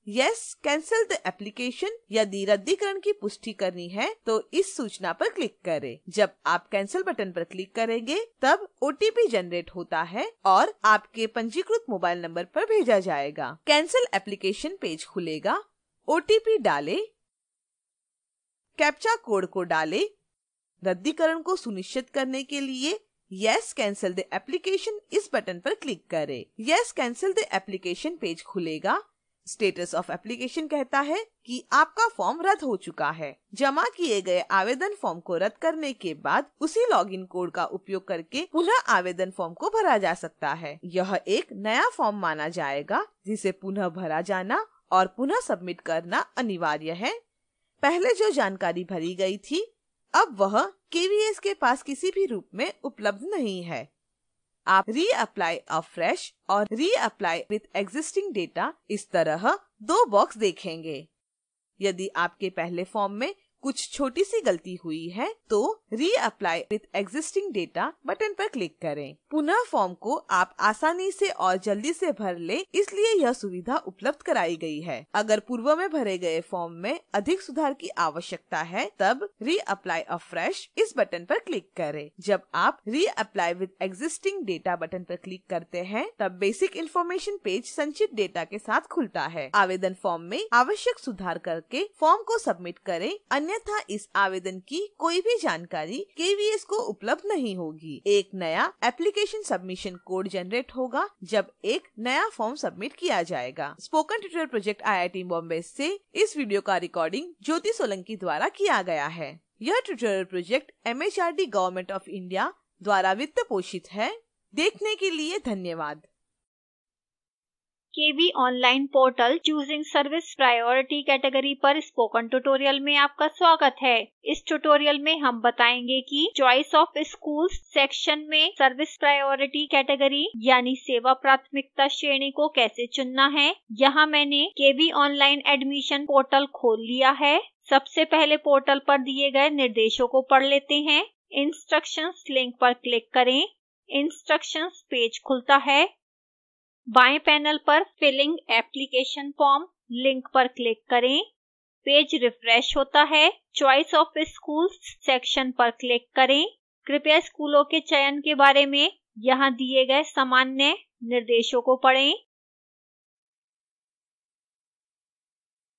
यस कैंसिल द एप्लीकेशन यदि रद्दीकरण की पुष्टि करनी है तो इस सूचना पर क्लिक करें। जब आप कैंसिल बटन पर क्लिक करेंगे तब OTP जनरेट होता है और आपके पंजीकृत मोबाइल नंबर पर भेजा जाएगा। कैंसिल एप्लीकेशन पेज खुलेगा। OTP डालें, कैप्चा कोड को डालें। रद्दीकरण को सुनिश्चित करने के लिए यस कैंसिल द एप्लीकेशन इस बटन पर क्लिक करें। Yes cancel the application page खुलेगा। स्टेटस ऑफ एप्लीकेशन कहता है कि आपका फॉर्म रद्द हो चुका है। जमा किए गए आवेदन फॉर्म को रद्द करने के बाद उसी लॉगिन कोड का उपयोग करके पुनः आवेदन फॉर्म को भरा जा सकता है। यह एक नया फॉर्म माना जाएगा जिसे पुनः भरा जाना और पुनः सबमिट करना अनिवार्य है। पहले जो जानकारी भरी गई थी अब वह KVS के पास किसी भी रूप में उपलब्ध नहीं है। आप रीअप्लाई अफ्रेश और रीअप्लाई विथ एग्जिस्टिंग डेटा इस तरह 2 बॉक्स देखेंगे। यदि आपके पहले फॉर्म में कुछ छोटी सी गलती हुई है तो reapply with existing data button पर क्लिक करें। पुनः फॉर्म को आप आसानी से और जल्दी से भर ले, इसलिए यह सुविधा उपलब्ध कराई गई है। अगर पूर्व में भरे गए फॉर्म में अधिक सुधार की आवश्यकता है तब रीअप्लाई अफ्रेश इस बटन पर क्लिक करें। जब आप reapply with existing data button पर क्लिक करते हैं तब बेसिक इन्फॉर्मेशन पेज संचित डेटा के साथ खुलता है। आवेदन फॉर्म में आवश्यक सुधार करके फॉर्म को सबमिट करें, अन्यथा इस आवेदन की कोई भी जानकारी KVS को उपलब्ध नहीं होगी। एक नया एप्लीकेशन सबमिशन कोड जनरेट होगा जब एक नया फॉर्म सबमिट किया जाएगा। Spoken tutorial project IIT Bombay से इस वीडियो का रिकॉर्डिंग ज्योति सोलंकी द्वारा किया गया है। यह tutorial project MHRD government of India द्वारा वित्त पोषित है। देखने के लिए धन्यवाद। KV online portal choosing service priority category पर स्पोकन ट्यूटोरियल में आपका स्वागत है। इस ट्यूटोरियल में हम बताएंगे कि चॉइस ऑफ स्कूल्स सेक्शन में सर्विस प्रायोरिटी कैटेगरी यानी सेवा प्राथमिकता श्रेणी को कैसे चुनना है। यहाँ मैंने केवी ऑनलाइन एडमिशन पोर्टल खोल लिया है। सबसे पहले पोर्टल पर दिए गए निर्देशों को पढ़ लेते हैं। इंस्ट्रक्शंस लिंक पर क्लिक करें। इंस्ट्रक्शंस पेज खुलता है। बाएं पैनल पर फिलिंग एप्लीकेशन फॉर्म लिंक पर क्लिक करें। पेज रिफ्रेश होता है। चॉइस ऑफ स्कूल्स सेक्शन पर क्लिक करें। कृपया स्कूलों के चयन के बारे में यहां दिए गए सामान्य निर्देशों को पढ़ें।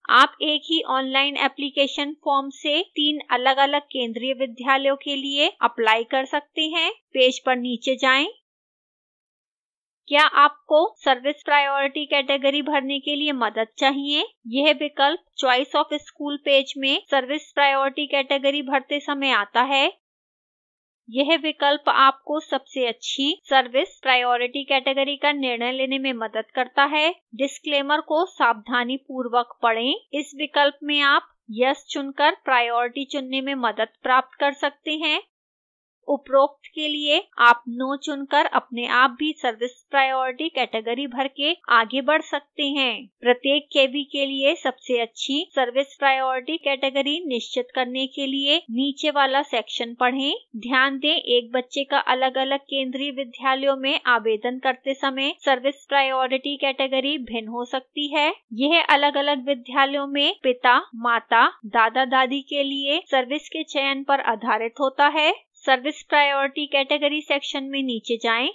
आप एक ही ऑनलाइन एप्लीकेशन फॉर्म से 3 अलग-अलग केंद्रीय विद्यालयों के लिए अप्लाई कर सकते हैं। पेज पर नीचे जाएं। क्या आपको सर्विस प्रायोरिटी कैटेगरी भरने के लिए मदद चाहिए? यह विकल्प चॉइस ऑफ स्कूल पेज में सर्विस प्रायोरिटी कैटेगरी भरते समय आता है। यह विकल्प आपको सबसे अच्छी सर्विस प्रायोरिटी कैटेगरी का निर्णय लेने में मदद करता है। डिस्क्लेमर को सावधानीपूर्वक पढ़ें। इस विकल्प में आप यस चुनकर प्रायोरिटी चुनने में मदद प्राप्त कर सकते हैं। उपरोक्त के लिए आप नो चुनकर अपने आप भी सर्विस प्रायोरिटी कैटेगरी भर के आगे बढ़ सकते हैं। प्रत्येक केवी के लिए सबसे अच्छी सर्विस प्रायोरिटी कैटेगरी निश्चित करने के लिए नीचे वाला सेक्शन पढ़ें। ध्यान दें, एक बच्चे का अलग अलग केंद्रीय विद्यालयों में आवेदन करते समय सर्विस प्रायोरिटी कैटेगरी भिन्न हो सकती है। यह अलग अलग विद्यालयों में पिता, माता, दादा दादी के लिए सर्विस के चयन पर आधारित होता है। सर्विस प्रायोरिटी कैटेगरी सेक्शन में नीचे जाएं।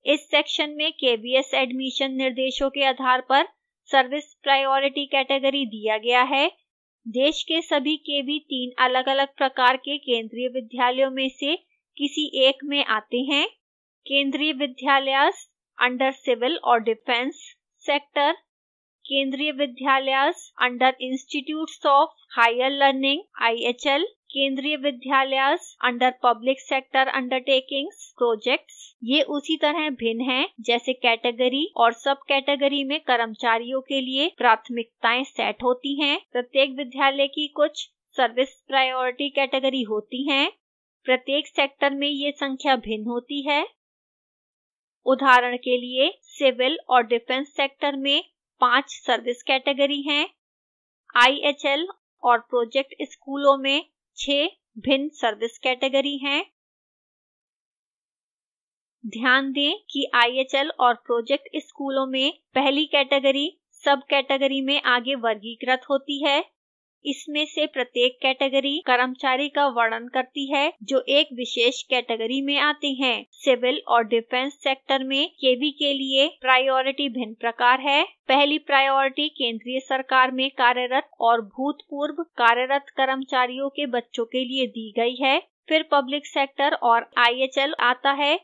इस सेक्शन में केवीएस एडमिशन निर्देशों के आधार पर सर्विस प्रायोरिटी कैटेगरी दिया गया है। देश के सभी केवी 3 अलग अलग प्रकार के केंद्रीय विद्यालयों में से किसी एक में आते हैं। केंद्रीय विद्यालय अंडर सिविल और defence sector, Kendriya Vidyalaya under institutes of higher learning IHL, Kendriya Vidyalaya under public sector undertakings projects. ये उसी तरह भिन्न हैं जैसे कैटेगरी और सब कैटेगरी में कर्मचारियों के लिए प्राथमिकताएं सेट होती हैं। प्रत्येक विद्यालय की कुछ सर्विस प्रायोरिटी कैटेगरी होती हैं। प्रत्येक सेक्टर में ये संख्या भिन्न होती है। उदाहरण के लिए सिविल और डिफेंस सेक्टर में 5 सर्विस कैटेगरी हैं। IHL और प्रोजेक्ट स्कूलों में 6 भिन्न सर्विस कैटेगरी हैं। ध्यान दें कि IHL और प्रोजेक्ट स्कूलों में पहली कैटेगरी सब कैटेगरी में आगे वर्गीकृत होती है। इसमें से प्रत्येक कैटेगरी कर्मचारी का वर्णन करती है जो एक विशेष कैटेगरी में आते हैं। सिविल और डिफेंस सेक्टर में केवी के लिए प्रायोरिटी भिन्न प्रकार है। पहली प्रायोरिटी केंद्रीय सरकार में कार्यरत और भूतपूर्व कार्यरत कर्मचारियों के बच्चों के लिए दी गई है। फिर पब्लिक सेक्टर और IHL आता है।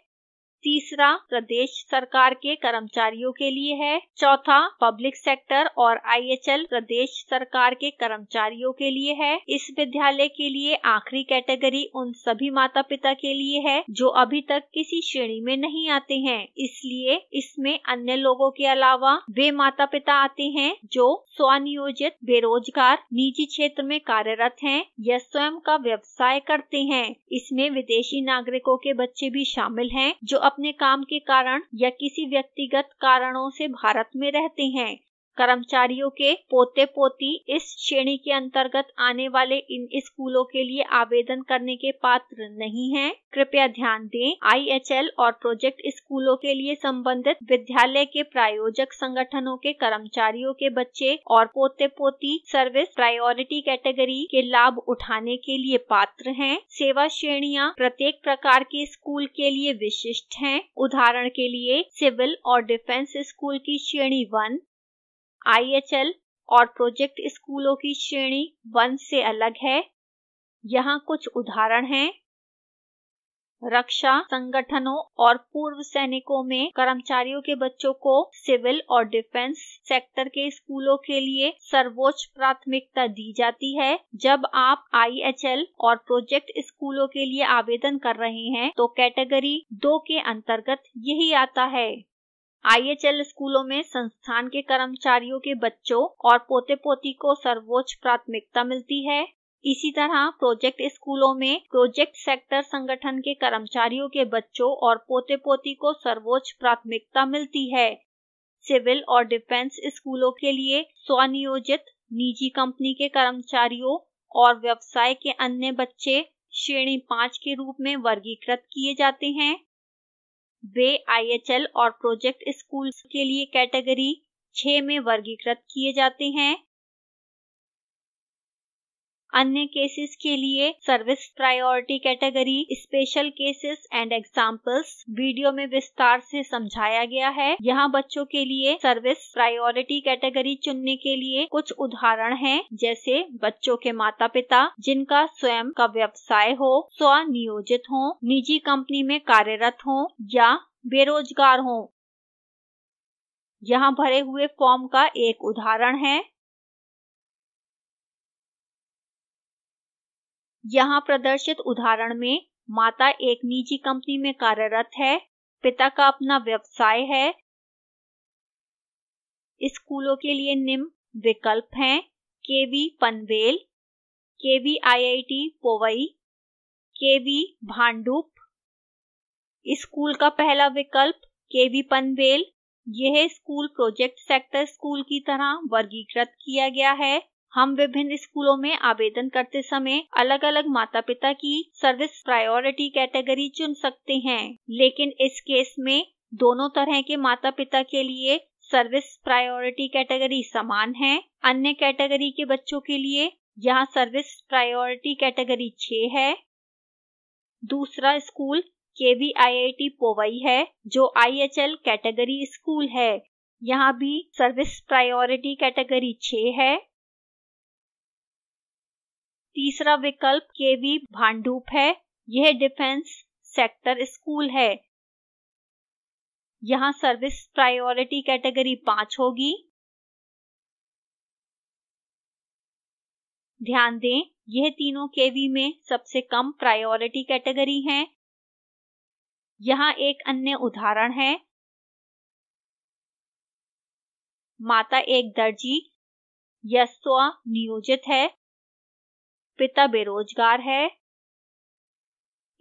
तीसरा प्रदेश सरकार के कर्मचारियों के लिए है। चौथा पब्लिक सेक्टर और IHL प्रदेश सरकार के कर्मचारियों के लिए है। इस विद्यालय के लिए आखिरी कैटेगरी उन सभी माता पिता के लिए है जो अभी तक किसी श्रेणी में नहीं आते हैं। इसलिए इसमें अन्य लोगों के अलावा वे माता पिता आते हैं जो स्वनियोजित, बेरोजगार, निजी क्षेत्र में कार्यरत हैं या स्वयं का व्यवसाय करते हैं। इसमें विदेशी नागरिकों के बच्चे भी शामिल हैं जो अपने काम के कारण या किसी व्यक्तिगत कारणों से भारत में रहते हैं। कर्मचारियों के पोते पोती इस श्रेणी के अंतर्गत आने वाले इन स्कूलों के लिए आवेदन करने के पात्र नहीं हैं। कृपया ध्यान दें, IHL और प्रोजेक्ट स्कूलों के लिए संबंधित विद्यालय के प्रायोजक संगठनों के कर्मचारियों के बच्चे और पोते पोती सर्विस प्रायोरिटी कैटेगरी के लाभ उठाने के लिए पात्र हैं। सेवा श्रेणियां प्रत्येक प्रकार के स्कूल के लिए विशिष्ट हैं। उदाहरण के लिए सिविल और डिफेंस स्कूल की श्रेणी 1, IHL और प्रोजेक्ट स्कूलों की श्रेणी 1 से अलग है। यहाँ कुछ उदाहरण हैं। रक्षा संगठनों और पूर्व सैनिकों में कर्मचारियों के बच्चों को सिविल और डिफेंस सेक्टर के स्कूलों के लिए सर्वोच्च प्राथमिकता दी जाती है। जब आप IHL और प्रोजेक्ट स्कूलों के लिए आवेदन कर रहे हैं तो कैटेगरी 2 के अंतर्गत यही आता है। IHL स्कूलों में संस्थान के कर्मचारियों के बच्चों और पोते पोती को सर्वोच्च प्राथमिकता मिलती है। इसी तरह प्रोजेक्ट स्कूलों में प्रोजेक्ट सेक्टर संगठन के कर्मचारियों के बच्चों और पोते पोती को सर्वोच्च प्राथमिकता मिलती है। सिविल और डिफेंस स्कूलों के लिए स्वनियोजित निजी कंपनी के कर्मचारियों और व्यवसाय के अन्य बच्चे श्रेणी 5 के रूप में वर्गीकृत किए जाते हैं। वे IHL और प्रोजेक्ट स्कूल के लिए कैटेगरी 6 में वर्गीकृत किए जाते हैं। अन्य केसेस के लिए service priority category, special cases and examples video में विस्तार से समझाया गया है। यहाँ बच्चों के लिए सर्विस प्रायोरिटी कैटेगरी चुनने के लिए कुछ उदाहरण हैं, जैसे बच्चों के माता पिता जिनका स्वयं का व्यवसाय हो, स्वनियोजित हो, निजी कंपनी में कार्यरत हो या बेरोजगार हो। यहां भरे हुए फॉर्म का एक उदाहरण है। यहां प्रदर्शित उदाहरण में माता एक निजी कंपनी में कार्यरत है। पिता का अपना व्यवसाय है। स्कूलों के लिए निम्न विकल्प हैं: केवी पनवेल, केवी आईआईटी पोवई, केवी भांडुप। स्कूल का पहला विकल्प केवी पनवेल, यह स्कूल प्रोजेक्ट सेक्टर स्कूल की तरह वर्गीकृत किया गया है। हम विभिन्न स्कूलों में आवेदन करते समय अलग अलग माता पिता की सर्विस प्रायोरिटी कैटेगरी चुन सकते हैं, लेकिन इस केस में दोनों तरह के माता पिता के लिए सर्विस प्रायोरिटी कैटेगरी समान है। अन्य कैटेगरी के बच्चों के लिए यहां सर्विस प्रायोरिटी कैटेगरी 6 है। दूसरा स्कूल केवी आईआईटी पोवई है, जो आईएचएल कैटेगरी स्कूल है। यहां भी सर्विस प्रायोरिटी कैटेगरी 6 है। तीसरा विकल्प केवी भांडुप है, यह डिफेंस सेक्टर स्कूल है। यहां सर्विस प्रायोरिटी कैटेगरी 5 होगी। ध्यान दें, यह तीनों केवी में सबसे कम प्रायोरिटी कैटेगरी हैं। यहां एक अन्य उदाहरण है। माता एक दर्जी या स्व नियोजित है। पिता बेरोजगार है।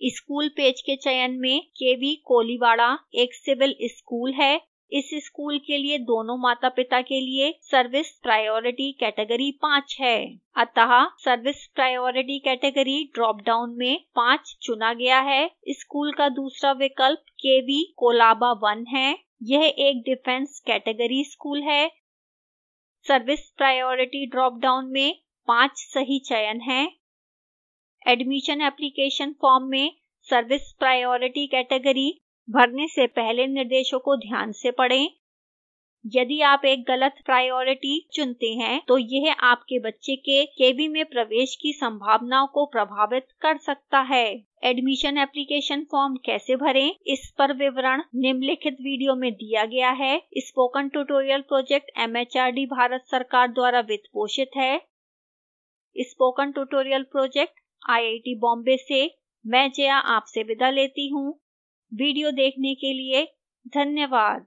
स्कूल पेज के चयन में केवी कोलीवाड़ा एक सिविल स्कूल है। इस स्कूल के लिए दोनों माता पिता के लिए सर्विस प्रायोरिटी कैटेगरी 5 है। अतः service priority category drop down में 5 चुना गया है। स्कूल का दूसरा विकल्प केवी कोलाबा 1 है, यह एक डिफेंस कैटेगरी स्कूल है। सर्विस प्रायोरिटी ड्रॉप डाउन में 5 सही चयन हैं। एडमिशन एप्लीकेशन फॉर्म में सर्विस प्रायोरिटी कैटेगरी भरने से पहले निर्देशों को ध्यान से पढ़ें। यदि आप एक गलत प्रायोरिटी चुनते हैं तो यह आपके बच्चे के केवी में प्रवेश की संभावनाओं को प्रभावित कर सकता है। एडमिशन एप्लीकेशन फॉर्म कैसे भरें, इस पर विवरण निम्नलिखित वीडियो में दिया गया है। Spoken tutorial project MHRD Bharat सरकार द्वारा वित्त पोषित है। Spoken tutorial project IIT Bombay से मैं जया आपसे विदा लेती हूं। वीडियो देखने के लिए धन्यवाद।